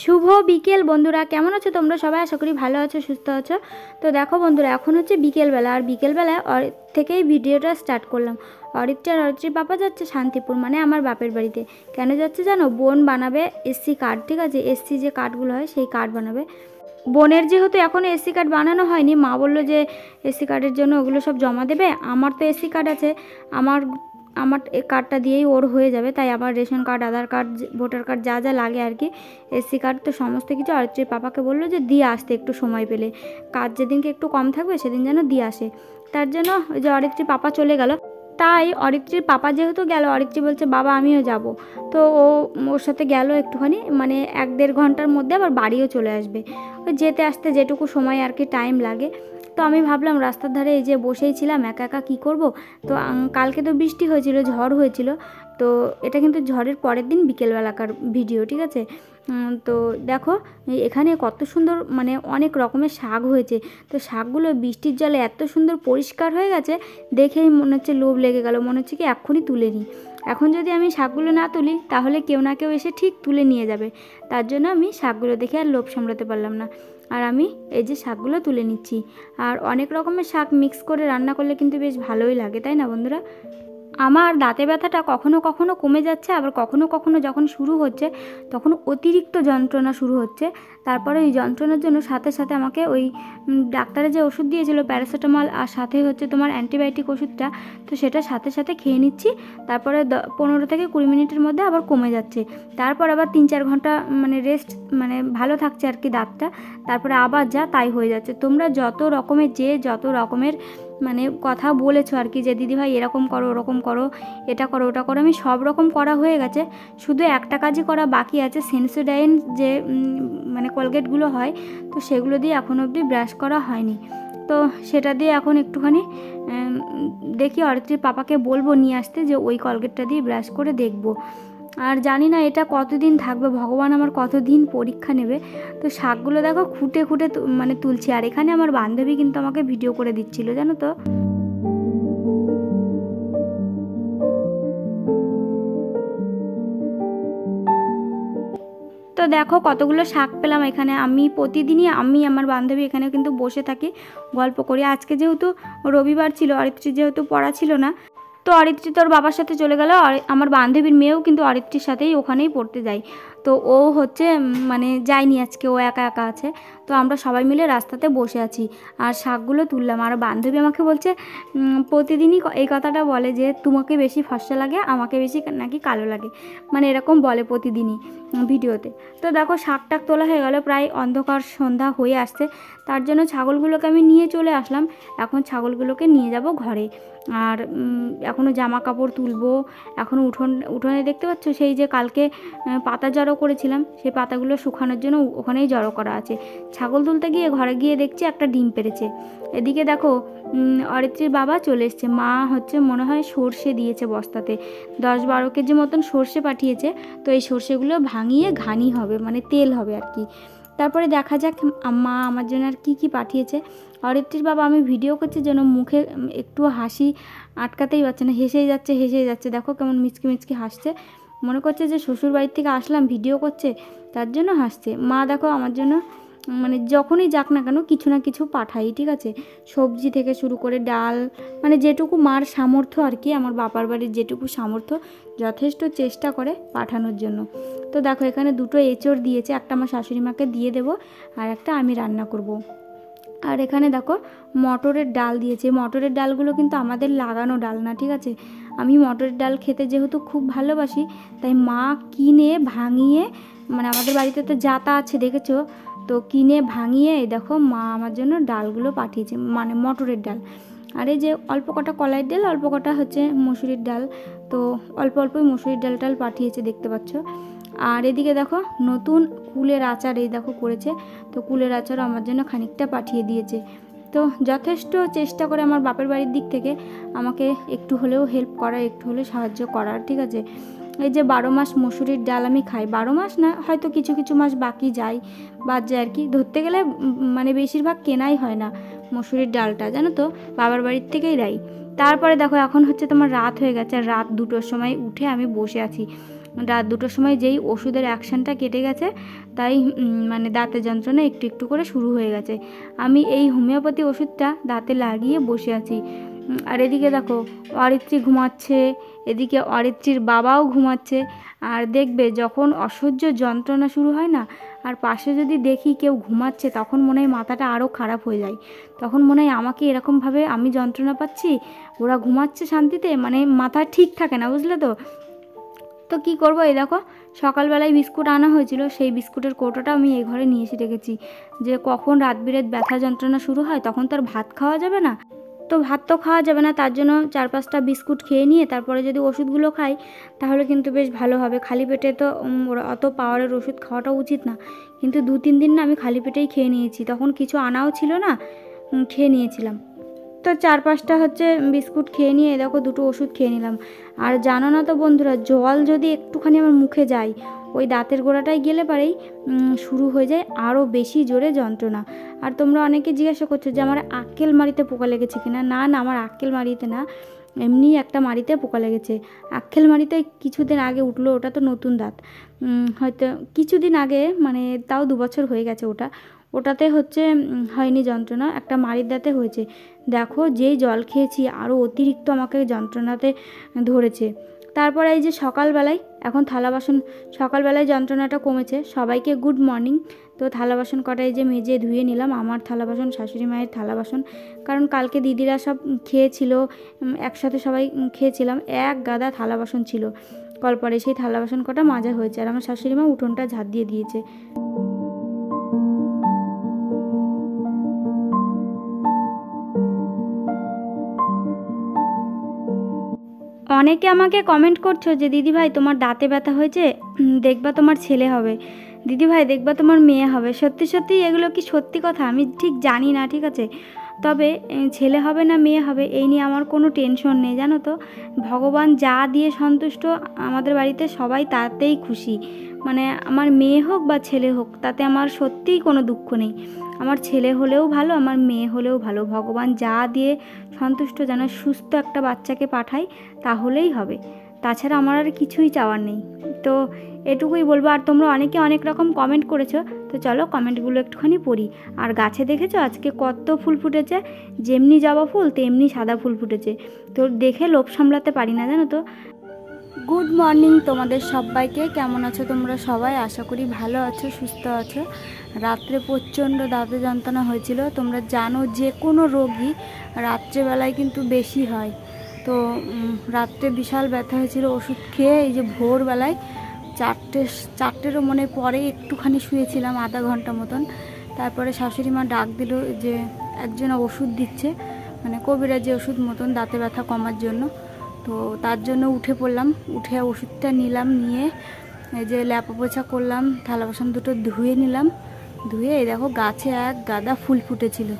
শুভ বিকেল বন্ধুরা, কেমন আছো তোমরা সবাই? আশা করি ভালো আছো, সুস্থ আছো। তো দেখো বন্ধুরা, এখন হচ্ছে বিকেলবেলা, আর বিকেলবেলায় থেকেই ভিডিওটা স্টার্ট করলাম। অরিত্রির পাপা যাচ্ছে শান্তিপুর, মানে আমার বাপের বাড়িতে। কেন যাচ্ছে জানো? বোন বানাবে এসসি কার্ড, ঠিক আছে? এসসি যে কার্ডগুলো হয় সেই কার্ড বানাবে। বোনের যেহেতু এখনও এসসি কার্ড বানানো হয়নি, মা বললো যে এসসি কার্ডের জন্য ওগুলো সব জমা দেবে। আমার তো এসসি কার্ড আছে, আমার আমার কার্ডটা দিয়েই ওর হয়ে যাবে। তাই আমার রেশন কার্ড, আধার কার্ড, ভোটার কার্ড যা যা লাগে আর কি, এসসি কার্ড তো সমস্ত কিছু অরিত্রির পাপাকে বললো যে দিয়ে আসতে একটু সময় পেলে, কাজ যেদিনকে একটু কম থাকবে সেদিন যেন দিয়ে আসে। তার জন্য ওই যে অরিত্রির পাপা চলে গেল। তাই অরিত্রির পাপা যেহেতু গেল, অরিত্রি বলছে বাবা আমিও যাব। তো ওর সাথে গেল একটুখানি, মানে 1-1.5 ঘন্টার মধ্যে আবার বাড়িও চলে আসবে। ওই যেতে আসতে যেটুকু সময় আর কি টাইম লাগে। তো আমি ভাবলাম রাস্তার ধারে এই যে বসেই ছিলাম একা একা কী করব। তো কালকে তো বৃষ্টি হয়েছিল, ঝড় হয়েছিল। তো এটা কিন্তু ঝড়ের পরের দিন বিকেলবেলাকার ভিডিও, ঠিক আছে? তো দেখো এখানে কত সুন্দর, মানে অনেক রকমের শাক হয়েছে। তো শাকগুলো বৃষ্টির জলে এত সুন্দর পরিষ্কার হয়ে গেছে, দেখেই মনে হচ্ছে লোভ লেগে গেল, মনে হচ্ছে কি এক্ষুনি তুলে নিই। এখন যদি আমি শাকগুলো না তুলি তাহলে কেউ না কেউ এসে ঠিক তুলে নিয়ে যাবে। তার জন্য আমি শাকগুলো দেখে আর লোভ সামলাতে পারলাম না, আর আমি এই যে শাকগুলো তুলে নিচ্ছি। আর অনেক রকমের শাক মিক্স করে রান্না করলে কিন্তু বেশ ভালোই লাগে, তাই না বন্ধুরা? আমার দাঁতে ব্যথাটা কখনো কখনো কমে যাচ্ছে, আবার কখনো কখনো যখন শুরু হচ্ছে তখন অতিরিক্ত যন্ত্রণা শুরু হচ্ছে। তারপরে এই যন্ত্রণার জন্য সাথে সাথে আমাকে ওই ডাক্তারে যে ওষুধ দিয়েছিল প্যারাসিটামল, আর সাথে হচ্ছে তোমার অ্যান্টিবায়োটিক ওষুধটা, তো সেটা সাথে সাথে খেয়ে নিচ্ছি। তারপরে 15 থেকে 20 মিনিটের মধ্যে আবার কমে যাচ্ছে। তারপর আবার 3-4 ঘন্টা মানে রেস্ট, মানে ভালো থাকছে আর কি দাঁতটা। তারপরে আবার যা তাই হয়ে যাচ্ছে। তোমরা যত রকমের মানে কথা বলেছো আর কি, যে দিদিভাই এরকম করো, ওরকম করো, এটা করো, ওটা করো, আমি সব রকম করা হয়ে গেছে। শুধু একটা কাজই করা বাকি আছে, সেন্সোডাইন যে মানে কোলগেটগুলো হয়, তো সেগুলো দিয়ে এখনও অবধি ব্রাশ করা হয়নি। তো সেটা দিয়ে এখন একটুখানি দেখি অরিত্রির পাপাকে বলবো নিয়ে আসতে, যে ওই কোলগেটটা দিয়ে ব্রাশ করে দেখবো। আর জানি না এটা কতদিন থাকবে, ভগবান আমার কতদিন পরীক্ষা নেবে। তো শাকগুলো দেখো খুঁটে খুঁটে মানে তুলছি। আর এখানে আমার বান্ধবী কিন্তু আমাকে ভিডিও করে দিচ্ছিল, জানো তো। তো দেখো কতগুলো শাক পেলাম এখানে। আমি প্রতিদিনই আমার বান্ধবী এখানে কিন্তু বসে থাকি, গল্প করি। আজকে যেহেতু রবিবার ছিল, অরিত্রি যেহেতু পড়া ছিল না, তো অরিত্রি তোর বাবার সাথে চলে গেল। আমার বান্ধবীর মেয়েও কিন্তু অরিত্রির সাথেই ওখানেই পড়তে যায়। তো ও হচ্ছে মানে যায়নি আজকে, ও একা একা আছে। তো আমরা সবাই মিলে রাস্তাতে বসে আছি আর শাকগুলো তুললাম। আর বান্ধবী আমাকে বলছে প্রতিদিনই এই কথাটা বলে যে তোমাকে বেশি ফর্সা লাগে, আমাকে বেশি নাকি কালো লাগে, মানে এরকম বলে প্রতিদিনই ভিডিওতে। তো দেখো শাক টাক তোলা হয়ে গেল, প্রায় অন্ধকার সন্ধ্যা হয়ে আসছে। তার জন্য ছাগলগুলোকে আমি নিয়ে চলে আসলাম। এখন ছাগলগুলোকে নিয়ে যাব ঘরে। আর এখনও জামা কাপড় তুলবো। এখনও উঠোনে দেখতে পাচ্ছ সেই যে কালকে পাতা জড়ো করেছিলাম, সেই পাতাগুলো শুকানোর জন্য ওখানেই জড়ো করা আছে। ছাগল তুলতে গিয়ে ঘরে গিয়ে দেখছি একটা ডিম পেড়েছে। এদিকে দেখো অরিত্রির বাবা চলে এসছে। মা হচ্ছে মনে হয় সর্ষে দিয়েছে বস্তাতে, 10-12 কেজি মতন সর্ষে পাঠিয়েছে। তো এই সর্ষেগুলো ভাঙিয়ে ঘানি হবে, মানে তেল হবে আর কি। তারপরে দেখা যাক মা আমার জন্য আর কি পাঠিয়েছে। অরিত্রির বাবা, আমি ভিডিও করছি যেন মুখে একটু হাসি আটকাতেই পারছে না, হেসেই যাচ্ছে। দেখো কেমন মিচকি মিচকি হাসছে, মনে করছে যে শ্বশুর বাড়ির থেকে আসলাম ভিডিও করছে, তার জন্য হাসছে। মা দেখো আমার জন্য মানে যখনই যাক না কেন কিছু না কিছু পাঠাই, ঠিক আছে? সবজি থেকে শুরু করে ডাল, মানে যেটুকু মার সামর্থ্য আর কি, আমার বাবার বাড়ির যেটুকু সামর্থ্য, যথেষ্ট চেষ্টা করে পাঠানোর জন্য। তো দেখো এখানে 2টো এঁচড় দিয়েছে, একটা আমার শাশুড়ি মাকে দিয়ে দেবো, আর একটা আমি রান্না করব। আর এখানে দেখো মটরের ডাল দিয়েছে। মটরের ডালগুলো কিন্তু আমাদের লাগানো ডাল না, ঠিক আছে? আমি মটরের ডাল খেতে যেহেতু খুব ভালোবাসি, তাই মা কিনে ভাঙিয়ে, মানে আমাদের বাড়িতে তো জাতা আছে দেখেছো, তো কিনে ভাঙিয়ে দেখো মা আমার জন্য ডালগুলো পাঠিয়েছে, মানে মটরের ডাল। আর এই যে অল্প কটা কলাইয়ের ডাল, অল্প কটা হচ্ছে মসুরির ডাল। তো অল্প অল্পই মসুরির ডাল পাঠিয়েছে, দেখতে পাচ্ছ। আর এদিকে দেখো নতুন কুলের আচার এই দেখো করেছে। তো কুলের আচারও আমার জন্য খানিকটা পাঠিয়ে দিয়েছে। তো যথেষ্ট চেষ্টা করে আমার বাপের বাড়ির দিক থেকে আমাকে একটু হলেও হেল্প করার, একটু হলেও সাহায্য করার, ঠিক আছে? এই যে 12 মাস মসুরির ডাল আমি খাই, 12 মাস না, হয়তো কিছু কিছু মাস বাকি বাদ যায় আর কি। ধরতে গেলে মানে বেশিরভাগ কেনাই হয় না মসুরির ডালটা, জানো তো, বাবার বাড়ির থেকেই দেয়। তারপরে দেখো এখন হচ্ছে তোমার রাত হয়ে গেছে, আর রাত 2টোর সময় উঠে আমি বসে আছি। রাত 2টোর সময় যেই ওষুধের অ্যাকশানটা কেটে গেছে, তাই মানে দাঁতের যন্ত্রণা একটু একটু করে শুরু হয়ে গেছে। আমি এই হোমিওপ্যাথি ওষুধটা দাঁতে লাগিয়ে বসে আছি। আর এদিকে দেখো অরিত্রী ঘুমাচ্ছে, এদিকে অরিত্রীর বাবাও ঘুমাচ্ছে। আর দেখবে যখন অসহ্য যন্ত্রণা শুরু হয় না, আর পাশে যদি দেখি কেউ ঘুমাচ্ছে, তখন মনে হয় মাথাটা আরও খারাপ হয়ে যায়। তখন মনে হয় আমাকে এরকমভাবে আমি যন্ত্রণা পাচ্ছি, ওরা ঘুমাচ্ছে শান্তিতে, মানে মাথা ঠিক থাকে না, বুঝলে তো। তো কী করবো, এই দেখো সকালবেলায় বিস্কুট আনা হয়েছিল, সেই বিস্কুটের কৌটোটা আমি এই ঘরে নিয়ে এসে রেখেছি, যে কখন রাত বিরেত ব্যথা যন্ত্রণা শুরু হয় তখন তো আর ভাত খাওয়া যাবে না। তো ভাত তো খাওয়া যাবে না, তার জন্য 4-5টা বিস্কুট খেয়ে নিয়ে তারপরে যদি ওষুধগুলো খাই তাহলে কিন্তু বেশ ভালো হবে। খালি পেটে তো অত পাওয়ারের ওষুধ খাওয়াটা উচিত না, কিন্তু 2-3 দিন না আমি খালি পেটেই খেয়ে নিয়েছি, তখন কিছু আনাও ছিল না, খেয়ে নিয়েছিলাম। তো 4-5টা বিস্কুট খেয়ে নিয়ে দেখো 2টো ওষুধ খেয়ে নিলাম। আর জানো না তো বন্ধুরা, জল যদি একটুখানি আমার মুখে যায়, ওই দাঁতের গোড়াটায় গেলে পারেই শুরু হয়ে যায় আরও বেশি জোরে যন্ত্রণা। আর তোমরা অনেকে জিজ্ঞাসা করছো যে আমার আক্কেল মাড়িতে পোকা লেগেছে কিনা। না না, আমার আক্কেল মাড়িতে না, এমনি একটা মাড়িতে পোকা লেগেছে। আক্কেল মাড়িতে কিছুদিন আগে উঠলো, ওটা তো নতুন দাঁত, হয়তো কিছুদিন আগে, মানে তাও 2 বছর হয়ে গেছে। ওটাতে হয়নি যন্ত্রণা, একটা মাড়ির দাঁতে হয়েছে। দেখো যেই জল খেয়েছি আরও অতিরিক্ত আমাকে যন্ত্রণাতে ধরেছে। তারপরে এই যে সকালবেলায় এখন থালা বাসন, সকালবেলায় যন্ত্রণাটা কমেছে। সবাইকে গুড মর্নিং। তো থালা বাসন কটা এই যে মেজে ধুয়ে নিলাম, আমার থালা বাসন, শাশুড়ি মায়ের থালা বাসন, কারণ কালকে দিদিরা সব খেয়েছিল, একসাথে সবাই খেয়েছিলাম, এক গাদা থালা বাসন ছিল কলপারে, সেই থালা বাসন কটা মাজা হয়েছে। আর আমার শাশুড়ি মা উঠোনটা ঝাঁট দিয়ে দিয়েছে। অনেকে আমাকে কমেন্ট করছো যে দিদিভাই তোমার দাঁতে ব্যথা হয়েছে, দেখবা তোমার ছেলে হবে, দিদিভাই দেখবা তোমার মেয়ে হবে। সত্যি সত্যি এগুলো কি সত্যি কথা আমি ঠিক জানি না, ঠিক আছে। তবে ছেলে হবে না মেয়ে হবে এই নিয়ে আমার কোনো টেনশন নেই, জানো তো। ভগবান যা দিয়ে সন্তুষ্ট, আমাদের বাড়িতে সবাই তাতেই খুশি। মানে আমার মেয়ে হোক বা ছেলে হোক, তাতে আমার সত্যিই কোনো দুঃখ নেই। আমার ছেলে হলেও ভালো, আমার মেয়ে হলেও ভালো, ভগবান যা দিয়ে সন্তুষ্ট, যেন সুস্থ একটা বাচ্চাকে পাঠায় তাহলেই হবে। তাছাড়া আমার আর কিছুই চাওয়ার নেই। তো এটুকুই বলবো। আর তোমরা অনেকে অনেক রকম কমেন্ট করেছো, তো চলো কমেন্টগুলো একটুখানি পড়ি। আর গাছে দেখেছো আজকে কত ফুল ফুটেছে, যেমনি জবা ফুল তেমনি সাদা ফুল ফুটেছে। তো দেখে লোভ সামলাতে পারি না, জানো তো। গুড মর্নিং তোমাদের সবাইকে, কেমন আছো তোমরা সবাই? আশা করি ভালো আছো, সুস্থ আছো। রাত্রে প্রচণ্ড দাঁতে যন্ত্রণা হয়েছিল। তোমরা জানো যে কোনো রোগই রাত্রেবেলায় কিন্তু বেশি হয়। তো রাত্রে বিশাল ব্যথা হয়েছিল, ওষুধ খেয়ে এই যে ভোরবেলায় 4টেরও মনে পরে একটুখানি শুয়েছিলাম আধা ঘন্টা মতন। তারপরে শাশুড়ি মা ডাক দিল যে একজন ওষুধ দিচ্ছে, মানে কবিরাজি ওষুধ মতন দাঁতে ব্যথা কমার জন্য। তো তার জন্য উঠে পড়লাম, উঠে ওষুধটা নিলাম, নিয়ে এই যে ল্যাপা পোছা করলাম, থালা বাসন দুটো ধুয়ে নিলাম। ধুয়ে এই দেখো গাছে এক গাদা ফুল ফুটেছিল,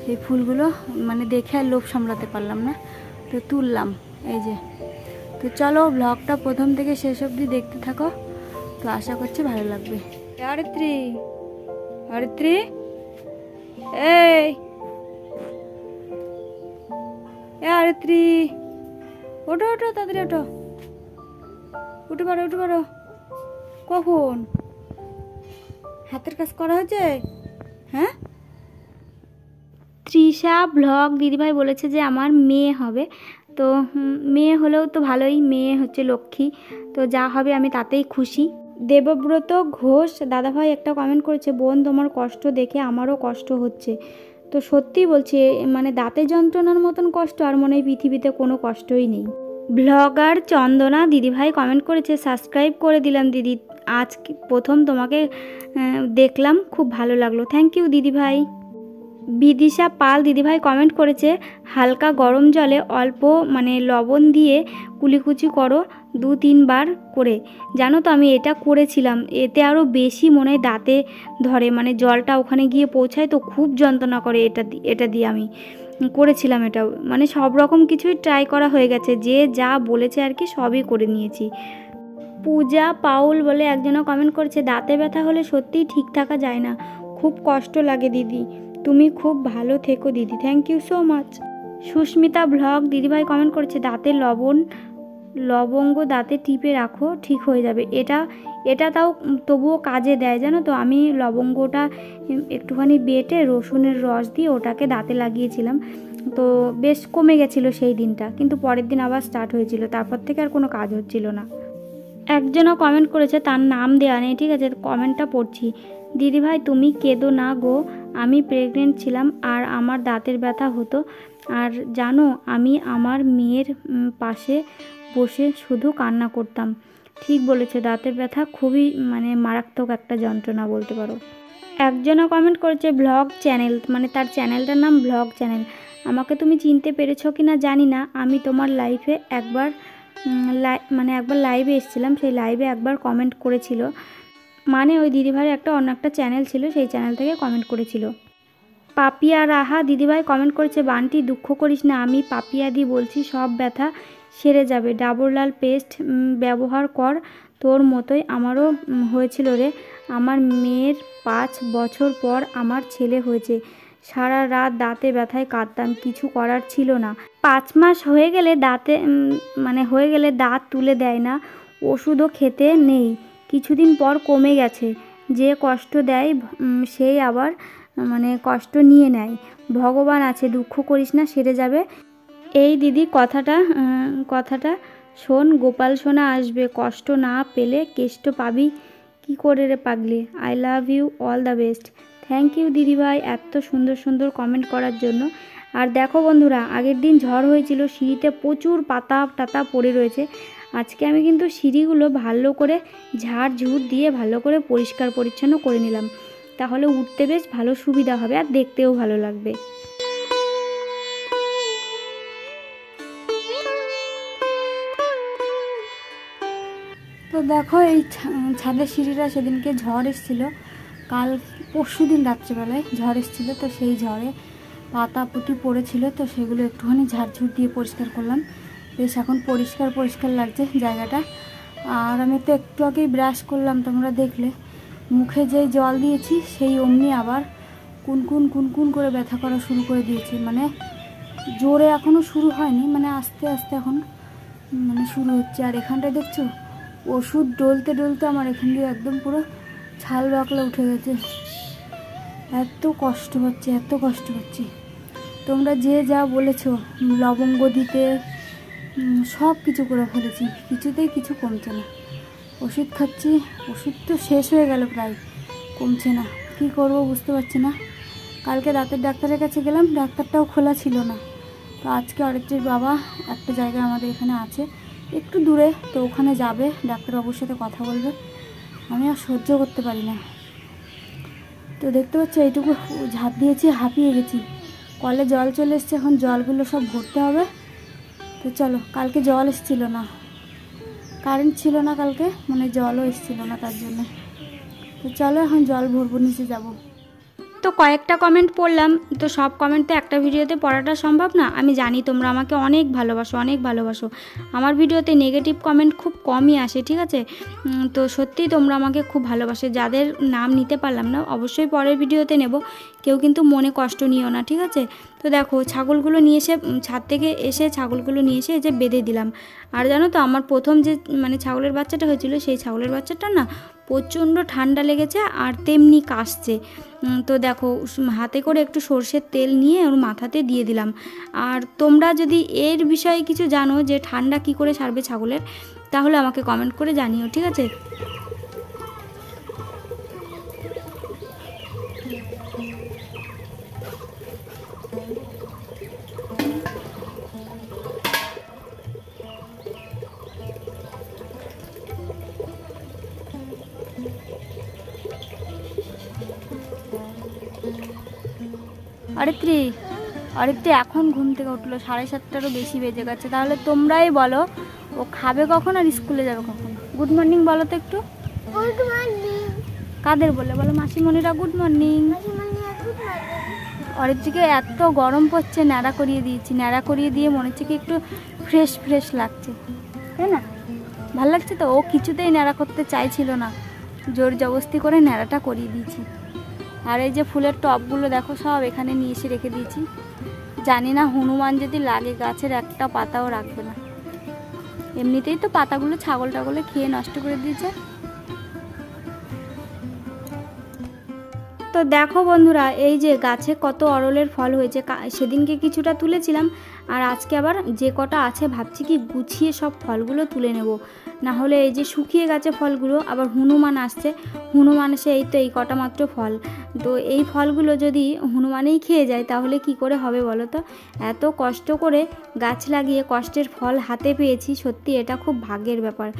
সেই ফুলগুলো মানে দেখে আর লোভ সামলাতে পারলাম না, তো তুললাম এই যে। তো চলো ব্লগটা প্রথম থেকে শেষ অবধি দেখতে থাকো, তো আশা করছি ভালো লাগবে। অরিত্রী, অরিত্রী, এই অরিত্রী, ওঠো ওঠো তাড়াতাড়ি ওঠো, উঠে পারো উঠে পারো। কখন হাতের কাজ করা হয়েছে? হ্যাঁ, তৃষা ব্লগ দিদিভাই বলেছে যে আমার মেয়ে হবে। তো মেয়ে হলেও তো ভালোই, মেয়ে হচ্ছে লক্ষ্মী, তো যা হবে আমি তাতেই খুশি। দেবব্রত ঘোষ দাদাভাই একটা কমেন্ট করেছে, বোন তোমার কষ্ট দেখে আমারও কষ্ট হচ্ছে। তো সত্যি বলছি, মানে দাঁতের যন্ত্রণার মতন কষ্ট আর মনে হয় পৃথিবীতে কোনো কষ্টই নেই। ব্লগার চন্দনা দিদিভাই কমেন্ট করেছে, সাবস্ক্রাইব করে দিলাম দিদি, আজ প্রথম তোমাকে দেখলাম, খুব ভালো লাগলো। থ্যাংক ইউ দিদিভাই। বিদিশা পাল দিদিভাই কমেন্ট করেছে, হালকা গরম জলে অল্প মানে লবণ দিয়ে কুলিকুচি করো 2-3 বার করে। জানো তো আমি এটা করেছিলাম, এতে আরও বেশি মনে হয় দাঁতে ধরে, মানে জলটা ওখানে গিয়ে পৌঁছায় তো খুব যন্ত্রণা করে। এটা দিয়ে আমি করেছিলাম, এটা মানে সব রকম কিছুই ট্রাই করা হয়ে গেছে, যে যা বলেছে আর কি সবই করে নিয়েছি। পূজা পাউল বলে একজনও কমেন্ট করেছে, দাঁতে ব্যথা হলে সত্যিই ঠিক থাকা যায় না, খুব কষ্ট লাগে দিদি, তুমি খুব ভালো থেকো দিদি। Thank you so much. Susmita blog দিদিভাই কমেন্ট করেছে, দাঁতে লবঙ্গ দাঁতে টিপে রাখো, ঠিক হয়ে যাবে। এটা তাও তবুও কাজে দেয়, জানো তো। আমি লবঙ্গটা একটুখানি বেটে রসুনের রস দিয়ে ওটাকে দাঁতে লাগিয়েছিলাম, তো বেশ কমে গেছিলো সেই দিনটা, কিন্তু পরের দিন আবার স্টার্ট হয়েছিল, তারপর থেকে আর কোনো কাজ হচ্ছিল না। একজনও কমেন্ট করেছে, তার নাম দেওয়া নেই, ঠিক আছে, কমেন্টটা পড়ছি। দিদিভাই তুমি কেঁদো না গো, আমি প্রেগনেন্ট ছিলাম আর আমার দাঁতের ব্যথা হতো, আর জানো আমি আমার মেয়ের পাশে বসে শুধু কান্না করতাম। ঠিক বলেছে, দাঁতের ব্যথা খুবই মারাত্মক একটা যন্ত্রণা বলতে পারো। একজনও কমেন্ট করেছে ব্লগ চ্যানেল, তার চ্যানেলটার নাম ব্লগ চ্যানেল। আমাকে তুমি চিনতে পেরেছো কি না জানি না, আমি তোমার লাইফে একবার একবার লাইভে এসেছিলাম, সেই লাইভে একবার কমেন্ট করেছিল, ওই দিদিভাইয়ের অন্য একটা চ্যানেল ছিল, সেই চ্যানেল থেকে কমেন্ট করেছিল। পাপিয়া রাহা দিদিভাই কমেন্ট করেছে, বান্টি দুঃখ করিস না, আমি পাপিয়া দি বলছি, সব ব্যথা সেরে যাবে, ডাবর লাল পেস্ট ব্যবহার কর, তোর মতোই আমারও হয়েছিল রে, আমার মেয়ের 5 বছর পর আমার ছেলে হয়েছে, সারা রাত দাঁতে ব্যথায় কাঁদতাম, কিছু করার ছিল না। 5 মাস হয়ে গেলে দাঁত তুলে দেয় না, ওষুধও খেতে নেই, কিছুদিন পর কমে গেছে। যে কষ্ট দেয় সেই আবার কষ্ট নিয়ে নেয়, ভগবান আছে, দুঃখ করিস না, সেরে যাবে। এই দিদি কথাটা শোন, গোপাল সোনা আসবে, কষ্ট না পেলে কেষ্ট পাবি কি করে রে পাগলি। I love you, all the best. Thank you দিদিভাই এত সুন্দর সুন্দর কমেন্ট করার জন্য। আর দেখো বন্ধুরা, আগের দিন ঝড় হয়েছিল, সিঁড়িতে প্রচুর পাতা টাতা পড়ে রয়েছে। আজকে আমি কিন্তু সিঁড়িগুলো ভালো করে ঝাড় দিয়ে ভালো করে পরিষ্কার পরিচ্ছন্ন করে নিলাম, তাহলে উঠতে বেশ ভালো সুবিধা হবে আর দেখতেও ভালো লাগবে। তো দেখো এই ছাদের সিঁড়িটা, সেদিনকে ঝড় এসেছিল, পরশু দিন রাত্রিবেলায় ঝড় এসেছিলো, তো সেই ঝড়ে পাতা পুঁতি পড়েছিল, তো সেগুলো একটুখানি ঝাড়ঝুড় দিয়ে পরিষ্কার করলাম, বেশ এখন পরিষ্কার লাগছে জায়গাটা। আর আমি তো একটু আগেই ব্রাশ করলাম, তোমরা দেখলে, মুখে যেই জল দিয়েছি সেই অমনি আবার কুনকুন করে ব্যথা করা শুরু করে দিয়েছে, জোরে এখনও শুরু হয়নি, আস্তে আস্তে এখন শুরু হচ্ছে। আর এখানটায় দেখছো ওষুধ ডলতে আমার এখান দিয়ে একদম পুরো ছাল বাকলা উঠে গেছে, এত কষ্ট হচ্ছে। তোমরা যে যা বলেছো লবঙ্গ দিতে, সব কিছু করে ফেলেছি, কিছুতেই কিছু কমছে না। ওষুধ খাচ্ছি, ওষুধ তো শেষ হয়ে গেল প্রায়, কমছে না, কি করব বুঝতে পারছি না। কালকে দাঁতের ডাক্তারের কাছে গেলাম, ডাক্তারটাও খোলা ছিল না। তো আজকে অরিত্রীর বাবা একটা জায়গায় আমাদের এখানে আছে, একটু দূরে, তো ওখানে যাবে, ডাক্তারবাবুর সাথে কথা বলবে, আমি আর সহ্য করতে পারি না। তো দেখতে পাচ্ছ এইটুকু ঝাঁপ দিয়েছি, হাঁপিয়ে গেছি। কলে জল চলে এসছে, এখন জলগুলো সব ভরতে হবে। তো চলো, কালকে জল এসেছিল না, কারেন্ট ছিল না কালকে, জলও এসেছিল না তার জন্য। তো চলো এখন জল ভরবো, নিচে যাবো। তো কয়েকটা কমেন্ট পড়লাম, তো সব কমেন্ট তো একটা ভিডিওতে পড়াটা সম্ভব না। আমি জানি তোমরা আমাকে অনেক ভালোবাসো, আমার ভিডিওতে নেগেটিভ কমেন্ট খুব কমই আসে, ঠিক আছে। তো সত্যিই তোমরা আমাকে খুব ভালোবাসে, যাদের নাম নিতে পারলাম না অবশ্যই পরের ভিডিওতে নেব, কেউ কিন্তু মনে কষ্ট নিও না, ঠিক আছে। তো দেখো ছাগলগুলো নিয়ে এসে, ছাদ থেকে এসে ছাগলগুলো নিয়ে এসে এই যে বেঁধে দিলাম। আর জানো তো আমার প্রথম যে ছাগলের বাচ্চাটা হয়েছিল, সেই ছাগলের বাচ্চাটা না প্রচণ্ড ঠান্ডা লেগেছে আর তেমনি কাশছে। তো দেখো হাতে করে একটু সর্ষের তেল নিয়ে ওর মাথাতে দিয়ে দিলাম। আর তোমরা যদি এর বিষয়ে কিছু জানো যে ঠান্ডা কি করে সারবে ছাগলের, তাহলে আমাকে কমেন্ট করে জানিও, ঠিক আছে। অরিত্রী এখন ঘুম থেকে উঠলো, 7:30টারও বেশি বেজে গেছে। তাহলে তোমরাই বলো ও খাবে কখন আর স্কুলে যাবে কখন? গুড মর্নিং বলো তো একটু। গুড মর্নিং কাদের বলে বলো? মাসিমণিরা গুড মর্নিং। অরিত্রীকে এত গরম পড়ছে, ন্যাড়া করিয়ে দিয়েছি, ন্যাড়া করিয়ে দিয়ে মনে হচ্ছে কি একটু ফ্রেশ লাগছে, তাই না? ভাল লাগছে তো। ও কিছুতেই ন্যাড়া করতে চাইছিল না, জোর জবরদস্তি করে ন্যাড়াটা করিয়ে দিয়েছি। আর এই যে ফুলের টবগুলো দেখো সব এখানে নিয়ে এসে রেখে দিয়েছি, জানি না হনুমান যদি লাগে গাছের একটা পাতাও রাখবে না। এমনিতেই তো পাতাগুলো ছাগল টাগলে খেয়ে নষ্ট করে দিয়েছে। তো দেখো বন্ধুরা, এই যে গাছে কত অরলের ফল হয়েছে, সেদিনকে কিছুটা তুলেছিলাম, আর আজকে আবার যে কটা আছে ভাবছি কি গুছিয়ে সব ফলগুলো তুলে নেব, না হলে এই যে শুকিয়ে গেছে ফলগুলো, আবার হনুমান আসছে, হনুমান এসে এই তো এই কটা মাত্র ফল, তো এই ফলগুলো যদি হনুমানেই খেয়ে যায় তাহলে কি করে হবে বলো তো। এত কষ্ট করে গাছ লাগিয়ে কষ্টের ফল হাতে পেয়েছি, সত্যি এটা খুব ভাগ্যের ব্যাপার।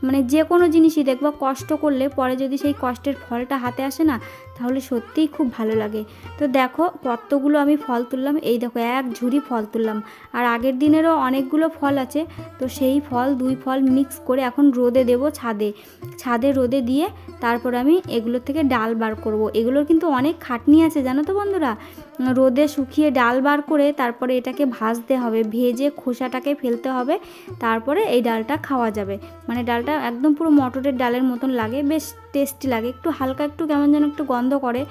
মানে যে কোনো জিনিসই দেখবা কষ্ট করলে পরে যদি সেই কষ্টের ফলটা হাতে আসে না, তাহলে সত্যিই খুব ভালো লাগে। তো দেখো কতগুলো আমি ফল তুললাম, এই দেখো এক ঝুড়ি ফল তুললাম, আর আগের দিনেরও অনেকগুলো ফল আছে, তো সেই ফল 2 ফল মিক্স করে এখন রোদে দেব, ছাদে রোদে দিয়ে তারপর আমি এগুলোর থেকে ডাল বার করব। এগুলোর কিন্তু অনেক খাটনি আছে জানো তো বন্ধুরা, রোদে শুকিয়ে ডাল বার করে তারপরে এটাকে ভাজতে হবে, ভেজে খোসাটাকে ফেলতে হবে, তারপরে এই ডালটা খাওয়া যাবে। মানে ডালটা একদম পুরো মটরের ডালের মতন লাগে, বেশ টেস্টি লাগে, একটু হালকা একটু কেমন যেন একটু গন্ধ করে,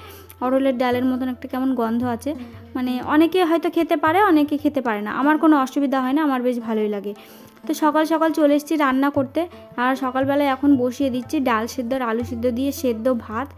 অরলের ডালের মতন একটা কেমন গন্ধ আছে। মানে অনেকে হয়তো খেতে পারে, অনেকে খেতে পারে না, আমার কোনো অসুবিধা হয় না, আমার বেশ ভালোই লাগে। তো সকাল সকাল চলে এসেছি রান্না করতে, আর সকালবেলায় এখন বসিয়ে দিচ্ছি ডাল সেদ্ধ আর আলু সেদ্ধ দিয়ে সেদ্ধ ভাত।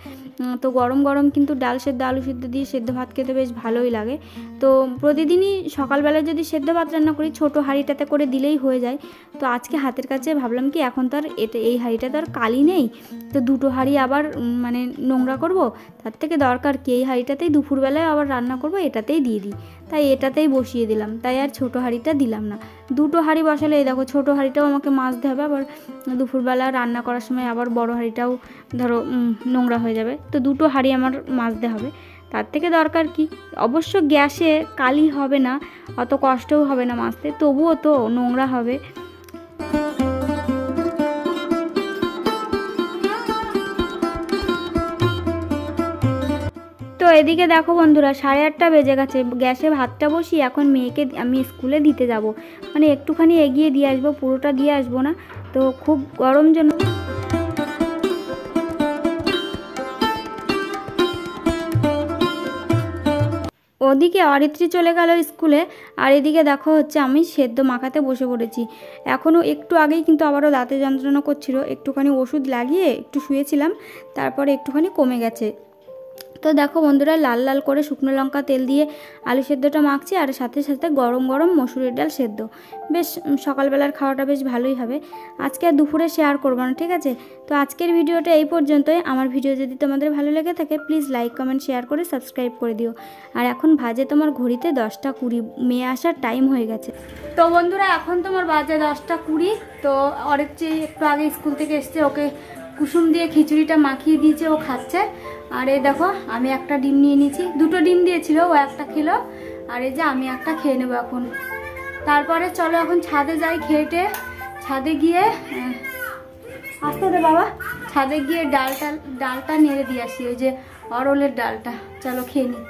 তো গরম গরম কিন্তু ডাল সেদ্ধ আলু সেদ্ধ দিয়ে সেদ্ধ ভাত খেতে বেশ ভালোই লাগে। তো প্রতিদিনই সকালবেলায় যদি সেদ্ধ ভাত রান্না করি ছোটো হাঁড়িটাতে করে দিলেই হয়ে যায়। তো আজকে হাতের কাছে ভাবলাম কি এখন তো আর এই হাঁড়িটা তো আর কালি নেই, তো 2টো হাঁড়ি আবার মানে নোংরা করব, তার থেকে দরকার কি এই হাঁড়িটাতেই দুপুরবেলায় আবার রান্না করব, এটাতেই দিয়ে দিই, তাই এটাতেই বসিয়ে দিলাম, তাই আর ছোটো হাঁড়িটা দিলাম না। 2টো হাঁড়ি বসালে এই দেখো ছোটো হাঁড়িটাও আমাকে মাজতে হবে, আবার দুপুরবেলা রান্না করার সময় আবার বড় হাঁড়িটাও ধরো নোংরা হয়ে যাবে, তো 2টো হাঁড়ি আমার মাজতে হবে, তার থেকে দরকার কি। অবশ্য গ্যাসে কালি হবে না, অত কষ্টও হবে না মাজতে, তবুও তো নোংরা হবে। তো এদিকে দেখো বন্ধুরা 8:30 বেজে গেছে, গ্যাসে ভাতটা বসি, এখন মেয়েকে আমি স্কুলে দিতে যাব, মানে একটুখানি এগিয়ে দিয়ে আসবো, পুরোটা দিয়ে আসবো না, তো খুব গরম জন্য। ওদিকে অরিত্রী চলে গেল স্কুলে, আর এদিকে দেখো হচ্ছে আমি সেদ্ধ মাখাতে বসে পড়েছি। এখনও একটু আগেই কিন্তু আবারও দাঁতে যন্ত্রণা করছিল, একটুখানি ওষুধ লাগিয়ে একটু শুয়েছিলাম, তারপরে একটুখানি কমে গেছে। তো দেখো বন্ধুরা লাল লাল করে শুকনো লঙ্কা তেল দিয়ে আলু সেদ্ধটা মাখছি, আর সাথে সাথে গরম গরম মসুরির ডাল সেদ্ধ, বেশ সকালবেলার খাওয়াটা বেশ ভালোই হবে। আজকে আর দুপুরে শেয়ার করবো না, ঠিক আছে। তো আজকের ভিডিওটা এই পর্যন্তই। আমার ভিডিও যদি তোমাদের ভালো লেগে থাকে প্লিজ লাইক কমেন্ট শেয়ার করে সাবস্ক্রাইব করে দিও। আর এখন বাজে তোমার ঘড়িতে 10টা 20, মেয়ে আসার টাইম হয়ে গেছে। তো বন্ধুরা এখন তোমার বাজে 10টা 20, তো অরিত্রী একটু আগে স্কুল থেকে এসছে, ওকে কুসুম দিয়ে খিচুড়িটা মাখিয়ে দিয়েছে, ও খাচ্ছে। আর এই দেখো আমি একটা ডিম নিয়ে নিয়েছি, 2টো ডিম দিয়েছিল, ও একটা খেলো, আর এই যে আমি একটা খেয়ে নেবো এখন। তারপরে চলো এখন ছাদে যাই, খেয়েটে ছাদে গিয়ে আসতে দে বাবা, ছাদে গিয়ে ডালটা নেড়ে দিয়ে আসি, ওই যে অরলের ডালটা, চলো খেয়ে নিই।